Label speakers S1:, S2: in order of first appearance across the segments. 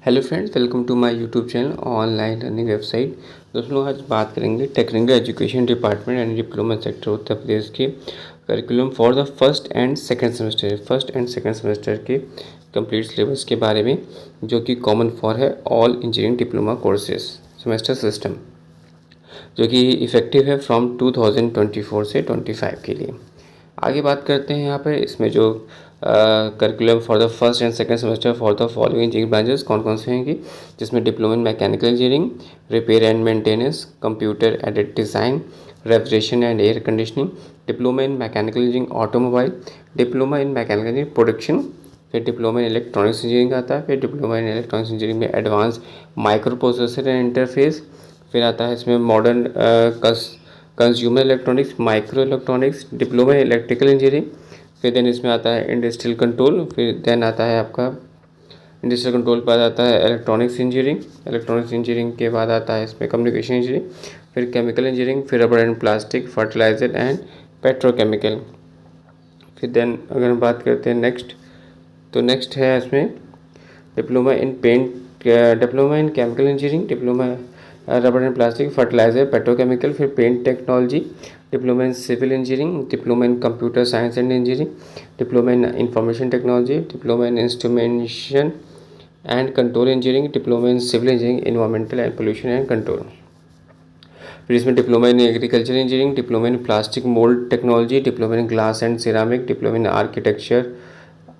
S1: Hello friends, welcome to my YouTube channel online learning website. दोस्तों, आज बात करेंगे technical education department and diploma sector Uttar Pradesh के curriculum for the first and second semester के complete syllabus के बारे में, जो कि कॉमन फॉर है all engineering diploma courses semester system, जो कि इफ़ेक्टिव है फ्रॉम 2024 से 25 के लिए। आगे बात करते हैं यहाँ पर इसमें जो curriculum for the first and second semester for the following engineering branches कौन कौन से हैं, जिसमें diploma in mechanical engineering, repair and maintenance, computer aided design, refrigeration and air conditioning, diploma in mechanical engineering automobile, diploma in mechanical engineering production, फिर diploma in electronics engineering आता है, फिर diploma in electronics engineering में advance micro processor and interface, फिर आता है इसमें modern consumer electronics, micro electronics, diploma in electrical engineering, फिर देन इसमें आता है इंडस्ट्रियल कंट्रोल, फिर देन आता है आपका इंडस्ट्रियल कंट्रोल के बाद आता है इलेक्ट्रॉनिक्स इंजीनियरिंग के बाद आता है इसमें कम्युनिकेशन इंजीनियरिंग, फिर केमिकल इंजीनियरिंग, फिर rubber and plastic, fertiliser and petrochemical. फिर देन अगर हम बात करते हैं नेक्स्ट है इसमें diploma in chemical engineering, diploma rubber and plastic, fertiliser, petrochemical, फिर paint technology, diploma in civil engineering, diploma in computer science and engineering, diploma in information technology, diploma in instrumentation and control engineering, diploma in civil engineering, environmental and pollution and control. फिर इसमें diploma in agriculture engineering, diploma in plastic mould technology, diploma in glass and ceramic, diploma in architecture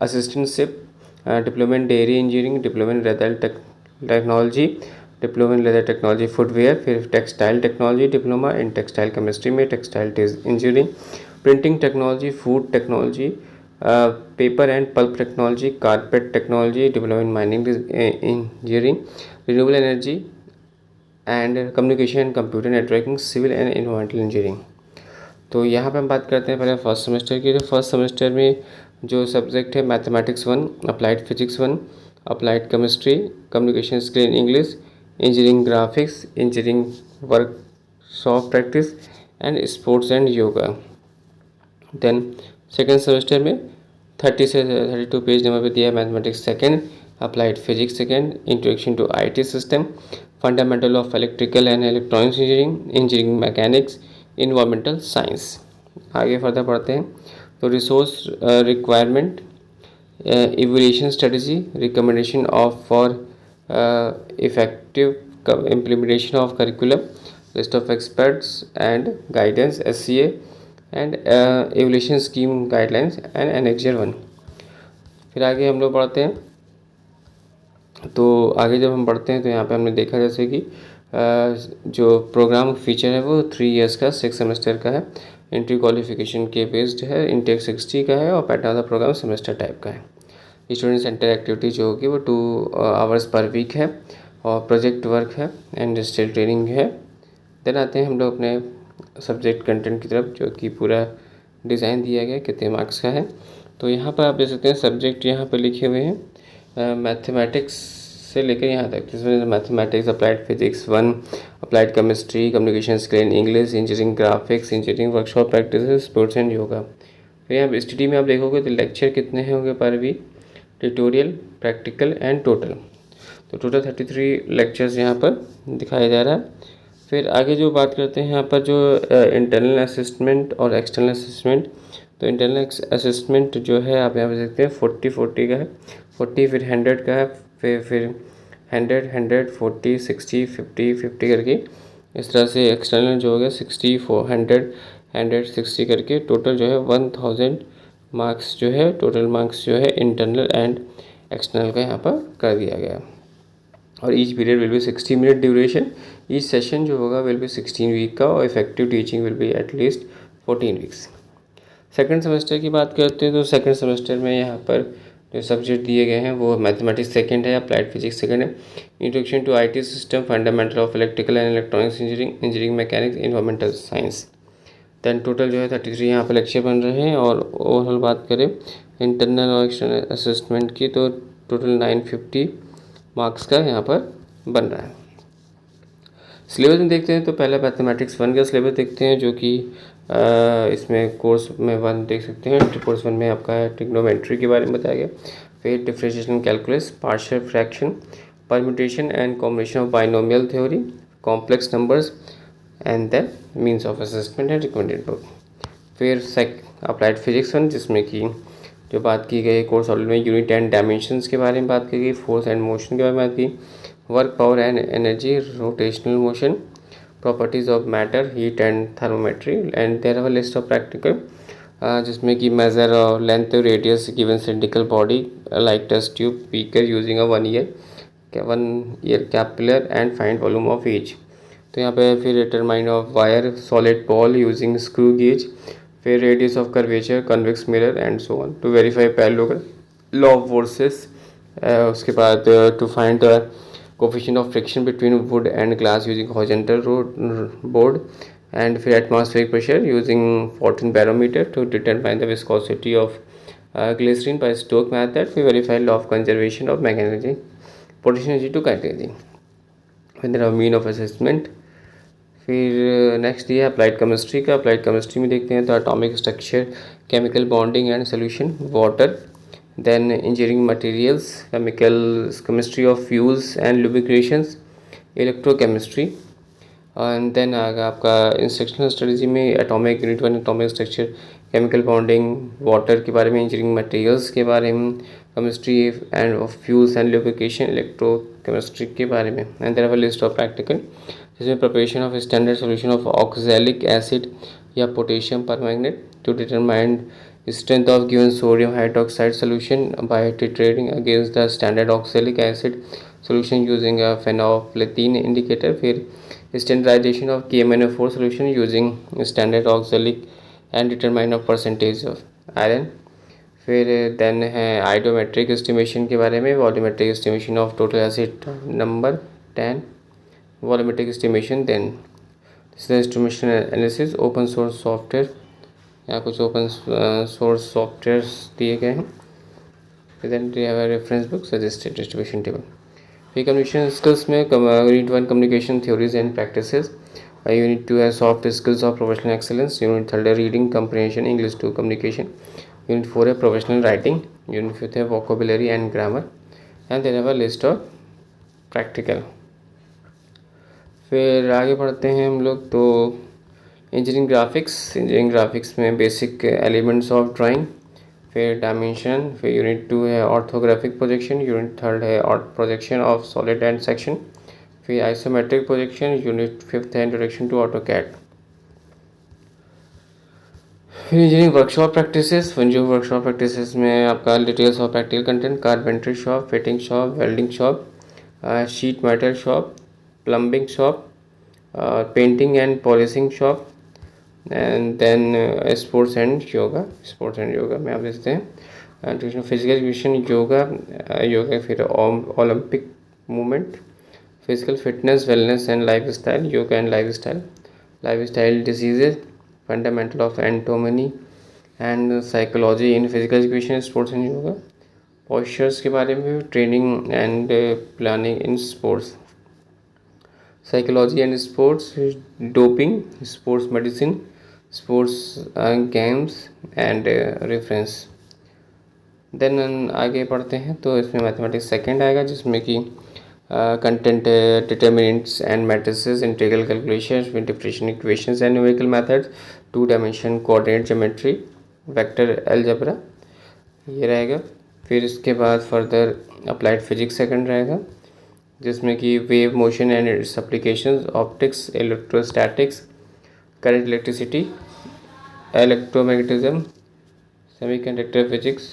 S1: assistantship, diploma in dairy engineering, diploma in leather technology, diploma in leather technology footwear, फिर textile technology, diploma in textile chemistry में textile engineering, printing technology, food technology, paper and pulp technology, carpet technology, diploma in mining engineering, renewable energy and communication and computer networking, civil and environmental engineering. तो यहाँ पे हम बात करते हैं पहले first semester की। तो फर्स्ट सेमेस्टर में जो सब्जेक्ट है mathematics 1, applied physics 1, applied chemistry, communication skill in English, engineering graphics, engineering workshop practice and sports and yoga. Then second semester में 30 से 32 पेज नंबर पे दिया है mathematics second, applied physics second, introduction to IT system, fundamental of electrical and electronics engineering, engineering mechanics, environmental science. आगे further पढ़ते हैं। तो resource requirement, evolution strategy, recommendation of for effective implementation of curriculum, list of experts and guidance, SCA and evaluation scheme guidelines and Annexure 1। फिर आगे हम लोग पढ़ते हैं। तो आगे जब हम पढ़ते हैं तो यहाँ पे हमने देखा जैसे कि जो प्रोग्राम फीचर है वो 3 इयर्स का 6 सेमेस्टर का है, एंट्री क्वालिफिकेशन के बेस्ड है, इंटेक 60 का है और pattern of program semester type का है। स्टूडेंट सेंटर एक्टिविटी जो होगी वो 2 आवर्स पर वीक है और प्रोजेक्ट वर्क है, इंडस्ट्रियल ट्रेनिंग है। देन आते हैं हम लोग अपने सब्जेक्ट कंटेंट की तरफ, जो कि पूरा डिज़ाइन दिया गया कितने मार्क्स का है। तो यहाँ पर आप देख सकते हैं सब्जेक्ट यहाँ पर लिखे हुए हैं मैथमेटिक्स से लेकर यहाँ तक, जिसमें mathematics, applied physics 1, applied chemistry, communication skill in English, engineering graphics, engineering workshop practice, sports and yoga. फिर यहाँ स्टडी में आप देखोगे तो लेक्चर कितने होंगे per week, tutorial, practical and total. तो टोटल 33 लेक्चर्स यहाँ पर दिखाया जा रहा है। फिर आगे जो बात करते हैं यहाँ पर जो इंटरनल असिस्टमेंट और एक्सटर्नल असिस्टमेंट। तो इंटरनल असिस्टमेंट जो है आप यहाँ पर देखते हैं 40 का है, 40 फिर 100 का है, फिर 100 40 60 50 करके इस तरह से एक्सटर्नल जो हो गया 60 100 60 करके टोटल जो है 1000 मार्क्स जो है, टोटल मार्क्स जो है इंटरनल एंड एक्सटर्नल का यहाँ पर कर दिया गया। और each period will be 60 minute duration, each session जो होगा विल बी 16 वीक का और effective teaching will be at least 14 weeks. Second semester की बात करते हैं तो सेकंड सेमेस्टर में यहाँ पर जो सब्जेक्ट दिए गए हैं वो मैथमेटिक्स सेकंड है, अप्लाइड फिजिक्स सेकंड है, introduction to IT system, fundamental of electrical and electronics engineering, engineering mechanics, environmental science. Then total जो है 33 यहाँ पर लेक्चर बन रहे हैं। और ओवरऑल बात करें इंटरनल और एक्सटर्नल असिस्टमेंट की तो टोटल 950 मार्क्स का यहाँ पर बन रहा है। सिलेबस में देखते हैं तो पहले मैथमेटिक्स 1 का सिलेबस देखते हैं, जो कि इसमें कोर्स में 1 देख सकते हैं। कोर्स 1 में आपका ट्रिग्नोमेट्री के बारे में बताया गया, फिर differentiation calculus, partial fraction, permutation and combination of binomial theory, complex numbers, and then means of assessment and recommended book. फिर अप्लाइड फिजिक्स 1 जिसमें कि जो बात की गई कोर्स सॉलिड में यूनिट एंड डायमेंशंस के बारे में बात की गई, फोर्स एंड मोशन के बारे में बात की, work power and energy, rotational motion, properties of matter, heat and thermometry, and there are list of practical जिसमें कि measure length radius given cylindrical body like test tube beaker using a 1 year caliper and find volume of each. तो यहाँ पे फिर determine of wire solid ball using screw gauge, फिर radius of curvature, convex mirror and so on to verify parallel law of forces. उसके बाद to find the coefficient of friction between wood and glass using horizontal board, and फिर atmospheric pressure using 14 barometer to determine the viscosity of glycerin by Stokes method. We verify law of conservation of magnetic potential energy to catalysis. Then there are mean of assessment. फिर next ये applied chemistry का। Applied chemistry में देखते हैं तो atomic structure, chemical bonding and solution, water, then engineering materials, chemistry of fuels and lubrications, electrochemistry, and then आएगा आपका instructional strategy में atomic unit 1 atomic structure, chemical bonding, water के बारे में, इंजीनियरिंग मटेरियल्स के बारे में, chemistry and of fuels and lubrication, electrochemistry के बारे में, and there are list of practical जिसमें preparation of standard solution of oxalic acid या potassium permanganate to determine strength of given sodium hydroxide solution by titrating against the standard oxalic acid solution using a phenolphthalein indicator. फिर standardization of KMnO4 solution using standard oxalic and determine of percentage of iron. फिर then है iodometric estimation के बारे में, volumetric estimation of total acid number 10, volumetric estimation, then estimation analysis, open source software या कुछ open source softwares दिए गए हैं। Then we have a reference book, suggested distribution table. फिर कम्युनिकेशन स्किल्स में unit 1 communication theories and practices, unit 2 है soft skills of professional excellence, unit 3 है reading comprehension English 2 communication, unit 4 है professional writing, unit 5 है vocabulary and grammar, and then have a list of practical. फिर आगे बढ़ते हैं हम लोग तो इंजीनियरिंग ग्राफिक्स में बेसिक एलिमेंट्स ऑफ ड्राइंग, फिर डायमेंशन, फिर यूनिट 2 है ऑर्थोग्राफिक प्रोजेक्शन, यूनिट 3 है projection of solid and section, फिर आइसोमेट्रिक प्रोजेक्शन, यूनिट 5 है इंट्रोडक्शन टू ऑटोकैड। फिर इंजीनियरिंग वर्कशॉप प्रैक्टिसेस, जो वर्कशॉप प्रैक्टिसेस में आपका details of practical content, carpentry shop, fitting shop, welding shop, sheet metal shop, plumbing shop, painting and polishing shop, and then sports and yoga में आप देखते हैं physical education, yoga, फिर Olympic movement, physical fitness, wellness and lifestyle, yoga and lifestyle diseases, fundamental of anatomy and psychology in physical education, sports and yoga, postures के बारे में, training and planning in sports, psychology and sports, doping, sports medicine, sports games and reference. Then आगे बढ़ते हैं तो इसमें mathematics second आएगा जिसमें कि content determinants and matrices, integral calculation, differential equations and numerical methods, 2 dimension coordinate geometry, vector algebra ये रहेगा। फिर इसके बाद फर्दर अप्लाइड फिजिक्स सेकंड रहेगा जिसमें कि wave motion and it's applications, optics, electrostatics, current electricity, electromagnetism, semiconductor physics,